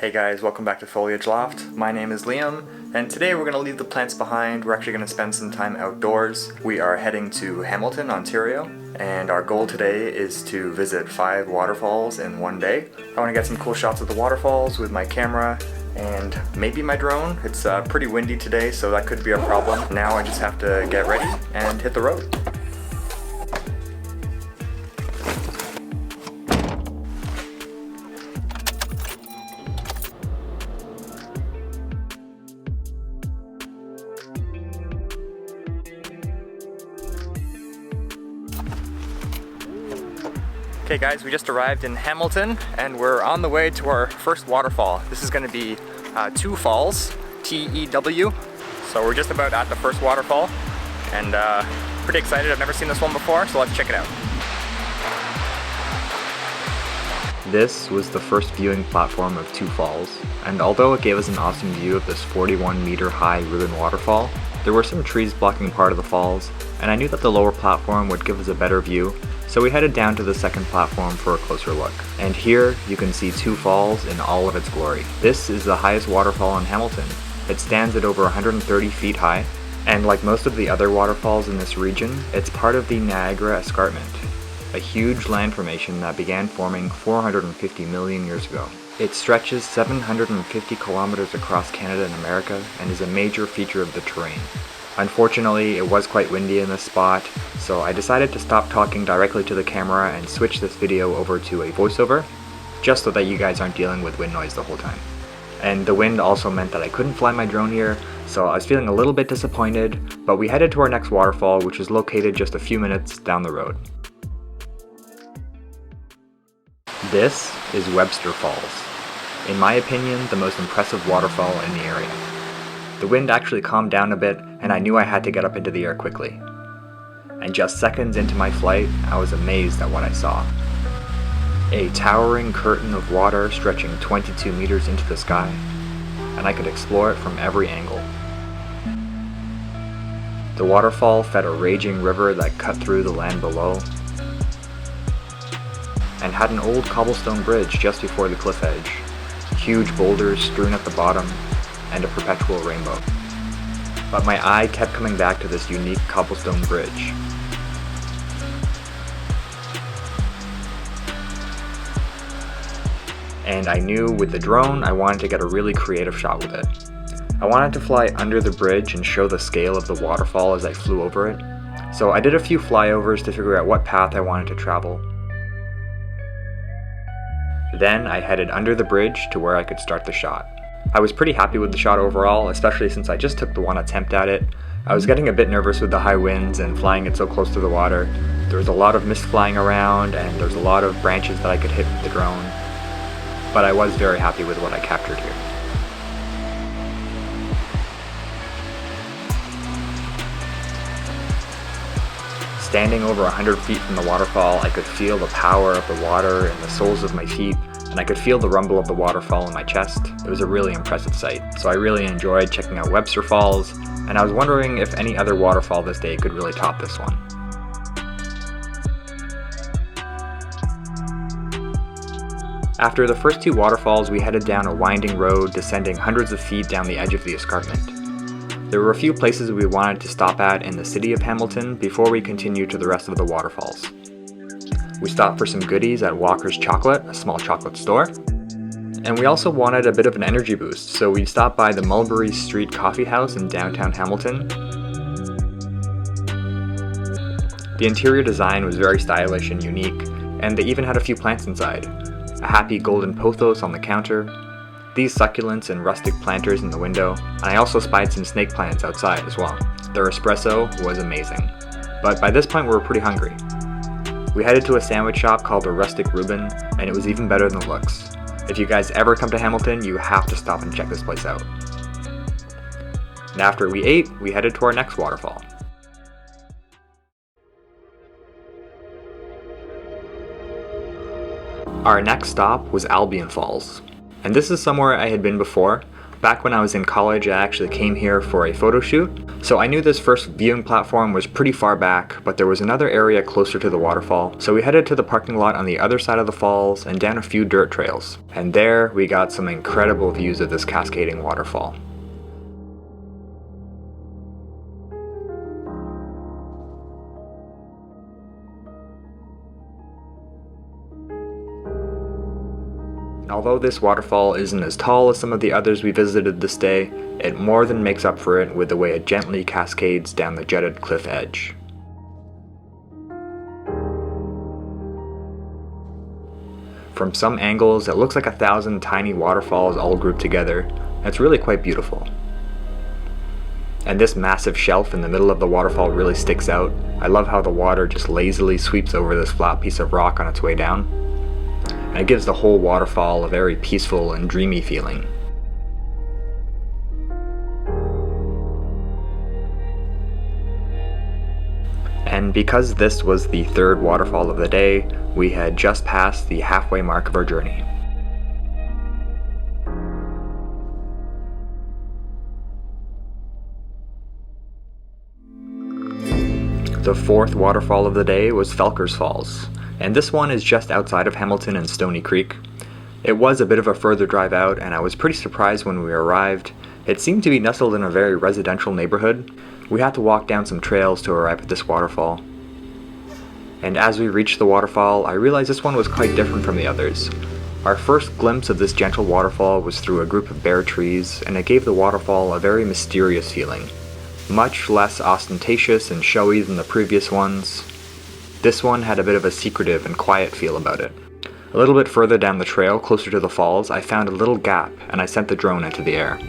Hey guys, welcome back to Foliage Loft. My name is Liam, and today we're going to leave the plants behind. We're actually going to spend some time outdoors. We are heading to Hamilton, Ontario, and our goal today is to visit 5 waterfalls in one day. I want to get some cool shots of the waterfalls with my camera and maybe my drone. It's pretty windy today, so that could be a problem. Now I just have to get ready and hit the road. Okay guys, we just arrived in Hamilton and we're on the way to our first waterfall. This is going to be Two Falls, T-E-W. So we're just about at the first waterfall and pretty excited. I've never seen this one before, so let's check it out. This was the first viewing platform of Two Falls, and although it gave us an awesome view of this 41-meter high ribbon waterfall, there were some trees blocking part of the falls, and I knew that the lower platform would give us a better view, so we headed down to the second platform for a closer look. And here you can see Two Falls in all of its glory. This is the highest waterfall in Hamilton. It stands at over 130 feet high, and like most of the other waterfalls in this region, it's part of the Niagara Escarpment, a huge land formation that began forming 450 million years ago. It stretches 750 kilometers across Canada and America and is a major feature of the terrain. Unfortunately, it was quite windy in this spot, so I decided to stop talking directly to the camera and switch this video over to a voiceover, just so that you guys aren't dealing with wind noise the whole time. And the wind also meant that I couldn't fly my drone here, so I was feeling a little bit disappointed, but we headed to our next waterfall, which is located just a few minutes down the road. This is Webster Falls. In my opinion, the most impressive waterfall in the area. The wind actually calmed down a bit, and I knew I had to get up into the air quickly. And just seconds into my flight, I was amazed at what I saw. A towering curtain of water stretching 22 meters into the sky, and I could explore it from every angle. The waterfall fed a raging river that cut through the land below, and had an old cobblestone bridge just before the cliff edge, huge boulders strewn at the bottom, and a perpetual rainbow. But my eye kept coming back to this unique cobblestone bridge. And I knew with the drone I wanted to get a really creative shot with it. I wanted to fly under the bridge and show the scale of the waterfall as I flew over it, so I did a few flyovers to figure out what path I wanted to travel. Then I headed under the bridge to where I could start the shot. I was pretty happy with the shot overall, especially since I just took the one attempt at it. I was getting a bit nervous with the high winds and flying it so close to the water. There was a lot of mist flying around and there was a lot of branches that I could hit with the drone. But I was very happy with what I captured here. Standing over 100 feet from the waterfall, I could feel the power of the water in the soles of my feet, and I could feel the rumble of the waterfall in my chest. It was a really impressive sight, so I really enjoyed checking out Webster Falls, and I was wondering if any other waterfall this day could really top this one. After the first 2 waterfalls, we headed down a winding road descending hundreds of feet down the edge of the escarpment. There were a few places we wanted to stop at in the city of Hamilton before we continued to the rest of the waterfalls. We stopped for some goodies at Walker's Chocolate, a small chocolate store. And we also wanted a bit of an energy boost, so we stopped by the Mulberry Street Coffee House in downtown Hamilton. The interior design was very stylish and unique, and they even had a few plants inside. A happy golden pothos on the counter, these succulents and rustic planters in the window, and I also spied some snake plants outside as well. Their espresso was amazing, but by this point we were pretty hungry. We headed to a sandwich shop called the Rustic Reuben, and it was even better than it looks. If you guys ever come to Hamilton, you have to stop and check this place out. And after we ate, we headed to our next waterfall. Our next stop was Albion Falls. And this is somewhere I had been before. Back when I was in college, I actually came here for a photo shoot, So I knew this first viewing platform was pretty far back, but there was another area closer to the waterfall, so we headed to the parking lot on the other side of the falls and down a few dirt trails. And there we got some incredible views of this cascading waterfall. Although this waterfall isn't as tall as some of the others we visited this day, it more than makes up for it with the way it gently cascades down the jutted cliff edge. From some angles, it looks like 1,000 tiny waterfalls all grouped together. It's really quite beautiful. And this massive shelf in the middle of the waterfall really sticks out. I love how the water just lazily sweeps over this flat piece of rock on its way down. And it gives the whole waterfall a very peaceful and dreamy feeling. And because this was the third waterfall of the day, we had just passed the halfway mark of our journey. The fourth waterfall of the day was Felkers Falls, and this one is just outside of Hamilton and Stony Creek. It was a bit of a further drive out, and I was pretty surprised when we arrived. It seemed to be nestled in a very residential neighborhood. We had to walk down some trails to arrive at this waterfall. And as we reached the waterfall, I realized this one was quite different from the others. Our first glimpse of this gentle waterfall was through a group of bare trees, and it gave the waterfall a very mysterious feeling. Much less ostentatious and showy than the previous ones, this one had a bit of a secretive and quiet feel about it. A little bit further down the trail, closer to the falls, I found a little gap, and I sent the drone into the air.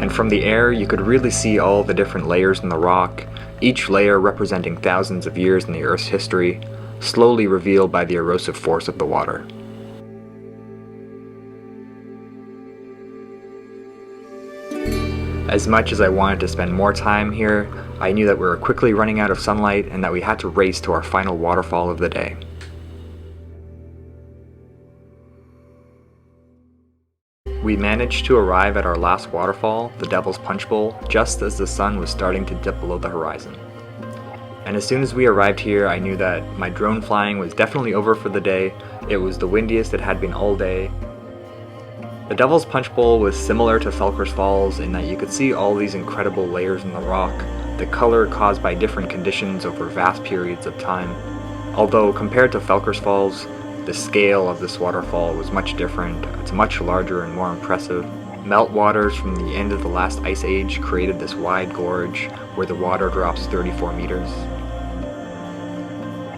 And from the air, you could really see all the different layers in the rock, each layer representing thousands of years in the Earth's history, slowly revealed by the erosive force of the water. As much as I wanted to spend more time here, I knew that we were quickly running out of sunlight and that we had to race to our final waterfall of the day. We managed to arrive at our last waterfall, the Devil's Punch Bowl, just as the sun was starting to dip below the horizon. And as soon as we arrived here, I knew that my drone flying was definitely over for the day. It was the windiest it had been all day. The Devil's Punch Bowl was similar to Felkers Falls in that you could see all these incredible layers in the rock, the color caused by different conditions over vast periods of time. Although compared to Felkers Falls, the scale of this waterfall was much different. It's much larger and more impressive. Meltwaters from the end of the last ice age created this wide gorge where the water drops 34 meters.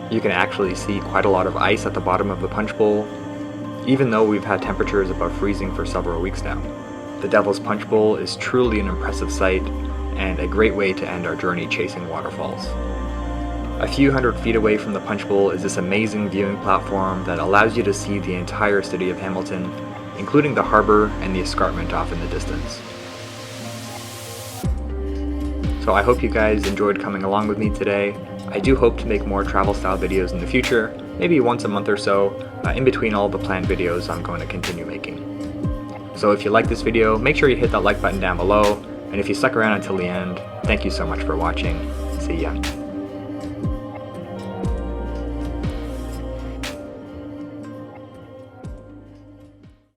You can actually see quite a lot of ice at the bottom of the punch bowl, even though we've had temperatures above freezing for several weeks now. The Devil's Punch Bowl is truly an impressive sight and a great way to end our journey chasing waterfalls. A few hundred feet away from the Punch Bowl is this amazing viewing platform that allows you to see the entire city of Hamilton, including the harbor and the escarpment off in the distance. So I hope you guys enjoyed coming along with me today. I do hope to make more travel style videos in the future, maybe once a month or so, in between all the planned videos I'm going to continue making. So if you like this video, make sure you hit that like button down below, and if you stuck around until the end, thank you so much for watching. See ya.